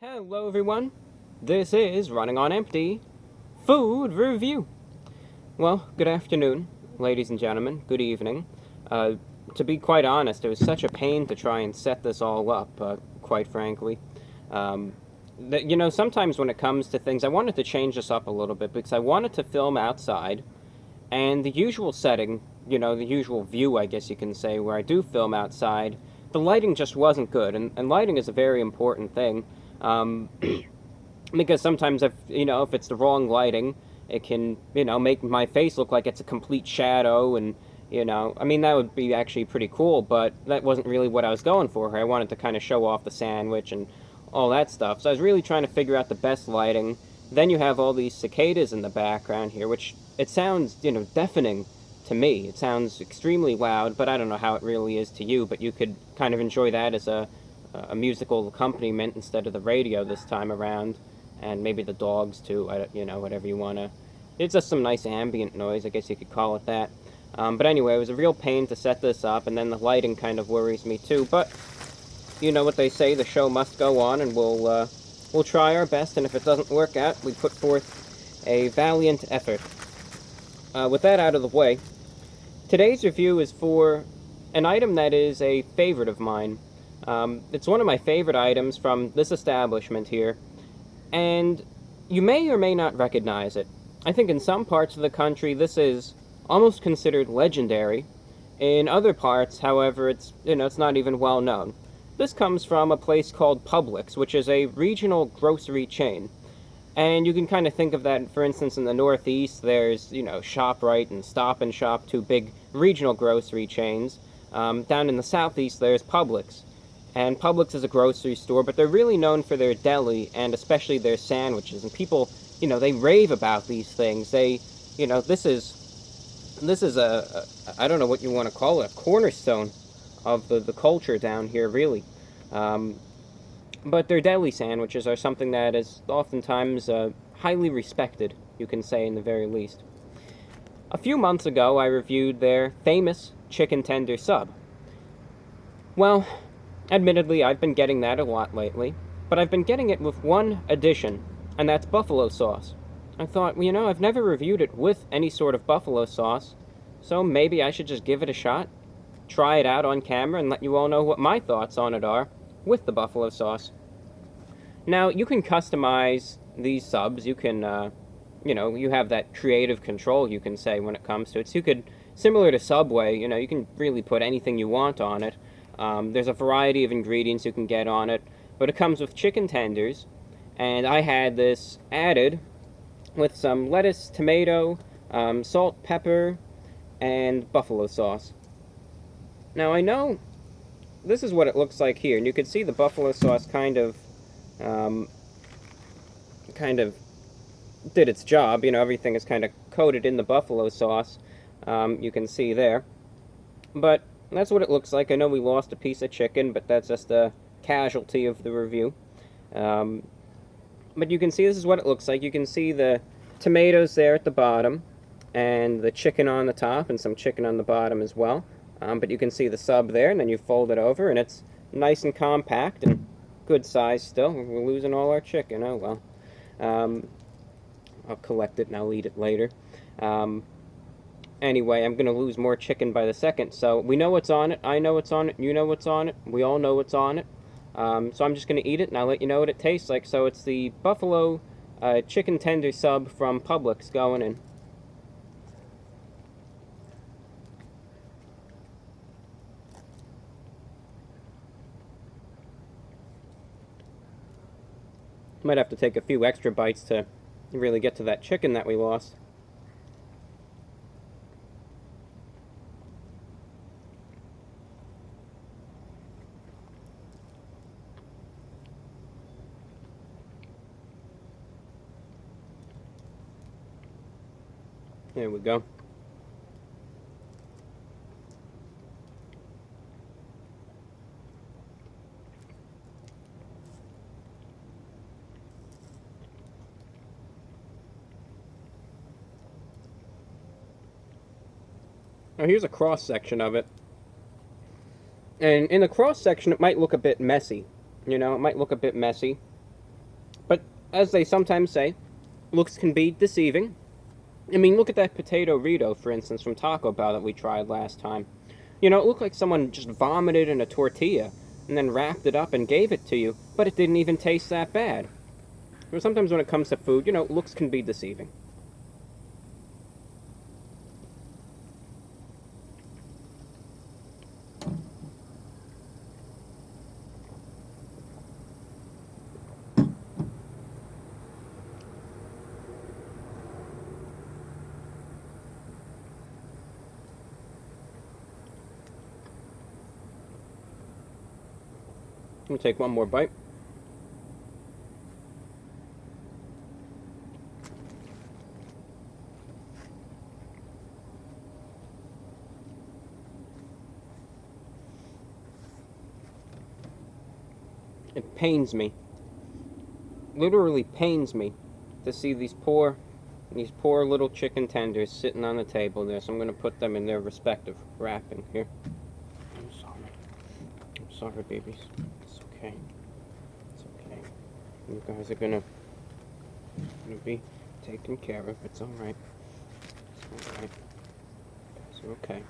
Hello everyone, this is Running on Empty Food Review. Well, good afternoon, ladies and gentlemen, good evening. To be quite honest, it was such a pain to try and set this all up, quite frankly. Um, Sometimes when it comes to things, I wanted to change this up a little bit because I wanted to film outside, and the usual setting, the usual view, I guess you can say, where I do film outside, the lighting just wasn't good, and lighting is a very important thing. Um, because sometimes if it's the wrong lighting, it can make my face look like it's a complete shadow, and I mean, that would be actually pretty cool, but that wasn't really what I was going for. I wanted to kind of show off the sandwich and all that stuff, so I was really trying to figure out the best lighting. Then you have all these cicadas in the background here, which it sounds deafening to me. It sounds extremely loud, but I don't know how it really is to you, but you could kind of enjoy that as a musical accompaniment instead of the radio this time around, and maybe the dogs too. Whatever you wanna. It's just some nice ambient noise, I guess you could call it that. But anyway, it was a real pain to set this up, and then the lighting kind of worries me too. But you know what they say: the show must go on, and we'll try our best. And if it doesn't work out, we put forth a valiant effort. With that out of the way, today's review is for an item that is a favorite of mine. It's one of my favorite items from this establishment here, and you may or may not recognize it. I think in some parts of the country this is almost considered legendary. In other parts, however, it's not even well known. This comes from a place called Publix, which is a regional grocery chain. And you can kind of think of that, for instance, in the Northeast, there's, ShopRite and Stop and Shop, two big regional grocery chains. Down in the Southeast, there's Publix. And Publix is a grocery store, but they're really known for their deli and especially their sandwiches. And people, they rave about these things. This is I don't know what you want to call it, a cornerstone of the culture down here, really. But their deli sandwiches are something that is oftentimes highly respected, you can say, in the very least. A few months ago, I reviewed their famous chicken tender sub. Well, admittedly, I've been getting that a lot lately, but I've been getting it with one addition, and that's buffalo sauce. I thought, I've never reviewed it with any sort of buffalo sauce, so maybe I should just give it a shot, try it out on camera, and let you all know what my thoughts on it are with the buffalo sauce. Now, you can customize these subs. You can, you have that creative control, you can say, when it comes to it. So you could, similar to Subway, you can really put anything you want on it. There's a variety of ingredients you can get on it, but it comes with chicken tenders, and I had this added with some lettuce, tomato, salt, pepper, and buffalo sauce. Now, I know this is what it looks like here, and you can see the buffalo sauce kind of did its job. Everything is kind of coated in the buffalo sauce. You can see there, but that's what it looks like. I know we lost a piece of chicken, but that's just a casualty of the review. But you can see this is what it looks like. You can see the tomatoes there at the bottom, and the chicken on the top, and some chicken on the bottom as well. But you can see the sub there, and then you fold it over, and it's nice and compact and good size still. We're losing all our chicken. Oh well. I'll collect it and I'll eat it later. Anyway, I'm going to lose more chicken by the second, so we know what's on it, I know what's on it, you know what's on it, we all know what's on it. So I'm just going to eat it, and I'll let you know what it tastes like. So it's the buffalo chicken tender sub from Publix going in. Might have to take a few extra bites to really get to that chicken that we lost. There we go. Now here's a cross section of it. And in the cross section it might look a bit messy. It might look a bit messy. But as they sometimes say, looks can be deceiving. I mean, look at that potato Rito, for instance, from Taco Bell that we tried last time. You know, it looked like someone just vomited in a tortilla and then wrapped it up and gave it to you, but it didn't even taste that bad. Or sometimes when it comes to food, you know, looks can be deceiving. Let me take one more bite. It pains me, literally pains me, to see these poor little chicken tenders sitting on the table there. So I'm going to put them in their respective wrapping here. I'm sorry, babies. It's okay. It's okay. You guys are gonna be taken care of. It's all right. It's all right. You guys are okay.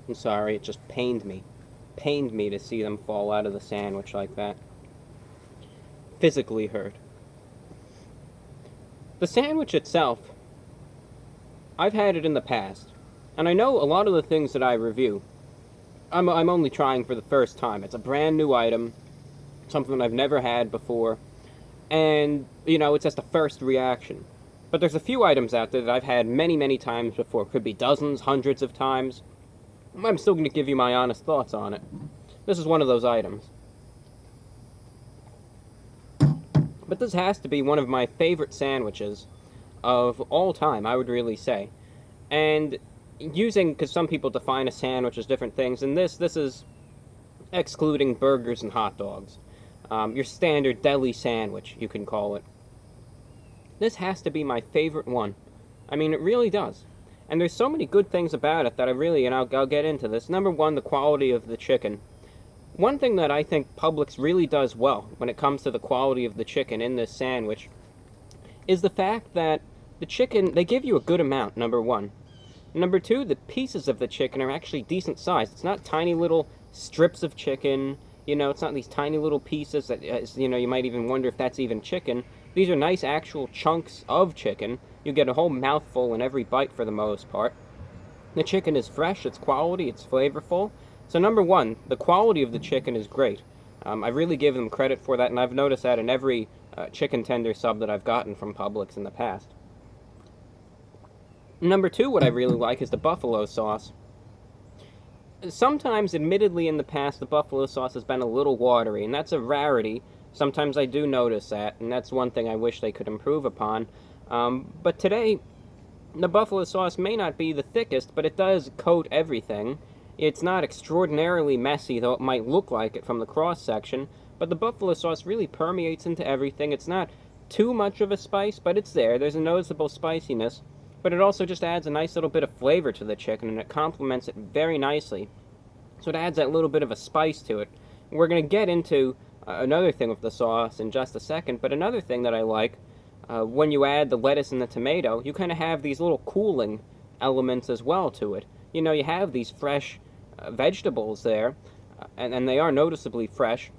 I'm sorry. It just pained me to see them fall out of the sandwich like that. Physically hurt. The sandwich itself, I've had it in the past, and I know a lot of the things that I review, I'm only trying for the first time. It's a brand new item, something that I've never had before, and, you know, it's just a first reaction. But there's a few items out there that I've had many, many times before. Could be dozens, hundreds of times. I'm still going to give you my honest thoughts on it. This is one of those items. But this has to be one of my favorite sandwiches of all time, I would really say. And because some people define a sandwich as different things, and this is excluding burgers and hot dogs. Your standard deli sandwich, you can call it. This has to be my favorite one. I mean, it really does. And there's so many good things about it that I really, and I'll get into this. Number one, the quality of the chicken. One thing that I think Publix really does well when it comes to the quality of the chicken in this sandwich is the fact that the chicken, they give you a good amount, number one. Number two, the pieces of the chicken are actually decent sized. It's not tiny little strips of chicken. You know, it's not these tiny little pieces that, you know, you might even wonder if that's even chicken. These are nice actual chunks of chicken. You get a whole mouthful in every bite for the most part. The chicken is fresh, it's quality, it's flavorful. So number one, the quality of the chicken is great. I really give them credit for that, and I've noticed that in every chicken tender sub that I've gotten from Publix in the past. Number two, what I really like is the buffalo sauce. Sometimes, admittedly, in the past, the buffalo sauce has been a little watery, and that's a rarity. Sometimes I do notice that, and that's one thing I wish they could improve upon. But today, the buffalo sauce may not be the thickest, but it does coat everything. It's not extraordinarily messy, though it might look like it from the cross-section, but the buffalo sauce really permeates into everything. It's not too much of a spice, but it's there. There's a noticeable spiciness, but it also just adds a nice little bit of flavor to the chicken, and it complements it very nicely. So it adds that little bit of a spice to it. We're going to get into another thing with the sauce in just a second, but another thing that I like, when you add the lettuce and the tomato, you kind of have these little cooling elements as well to it. You know, you have these fresh vegetables there, and they are noticeably fresh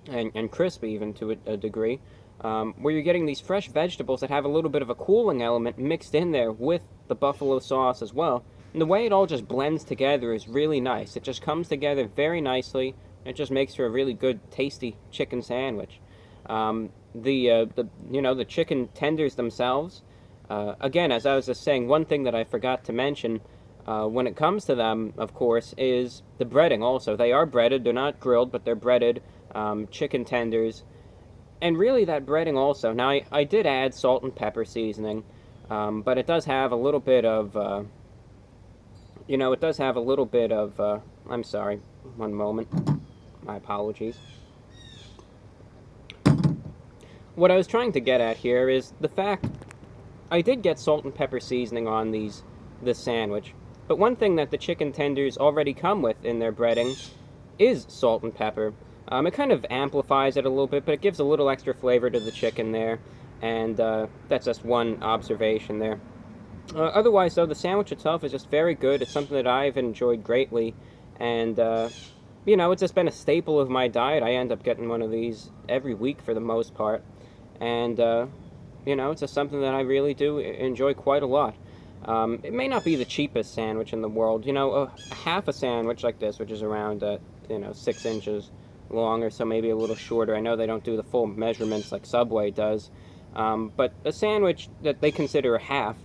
and crispy even to a degree, where you're getting these fresh vegetables that have a little bit of a cooling element mixed in there with the buffalo sauce as well. And the way it all just blends together is really nice. It just comes together very nicely. It just makes for a really good, tasty chicken sandwich. The chicken tenders themselves, again, as I was just saying, one thing that I forgot to mention when it comes to them, of course, is the breading also. They are breaded. They're not grilled, but they're breaded chicken tenders. And really that breading also. Now, I did add salt and pepper seasoning, but it does have a little bit of, I'm sorry, one moment. My apologies. What I was trying to get at here is the fact I did get salt and pepper seasoning on this sandwich. But one thing that the chicken tenders already come with in their breading is salt and pepper. It kind of amplifies it a little bit, but it gives a little extra flavor to the chicken there, and that's just one observation there. Otherwise, though, the sandwich itself is just very good. It's something that I've enjoyed greatly, and it's just been a staple of my diet. I end up getting one of these every week for the most part, and it's just something that I really do enjoy quite a lot. It may not be the cheapest sandwich in the world. Half a sandwich like this, which is around 6 inches long or so, maybe a little shorter. I know they don't do the full measurements like Subway does, but a sandwich that they consider a half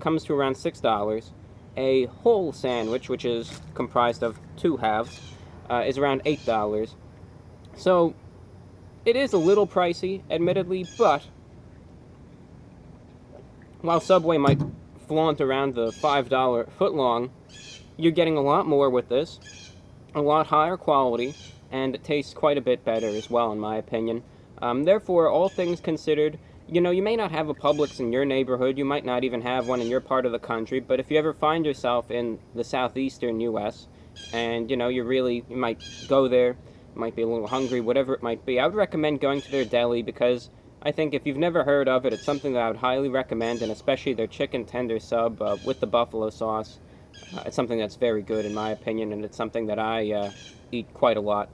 comes to around $6. A whole sandwich, which is comprised of 2 halves, is around $8. So it is a little pricey, admittedly, but while Subway might flaunt around the $5 footlong, you're getting a lot more with this, a lot higher quality, and it tastes quite a bit better as well, in my opinion. Therefore, all things considered, you may not have a Publix in your neighborhood, you might not even have one in your part of the country, but if you ever find yourself in the southeastern U.S., and, you might go there, you might be a little hungry, whatever it might be, I would recommend going to their deli, because I think if you've never heard of it, it's something that I would highly recommend, and especially their chicken tender sub with the buffalo sauce. It's something that's very good in my opinion, and it's something that I eat quite a lot.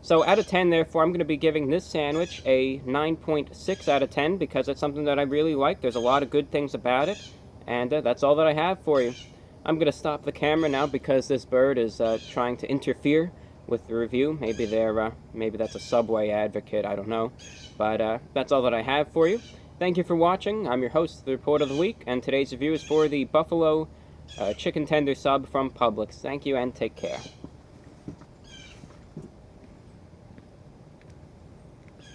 So out of 10, therefore, I'm going to be giving this sandwich a 9.6 out of 10 because it's something that I really like. There's a lot of good things about it, and that's all that I have for you. I'm going to stop the camera now because this bird is trying to interfere with the review. Maybe that's a Subway advocate, I don't know. But that's all that I have for you. Thank you for watching. I'm your host, the Report of the Week, and today's review is for the Buffalo Chicken Tender Sub from Publix. Thank you and take care.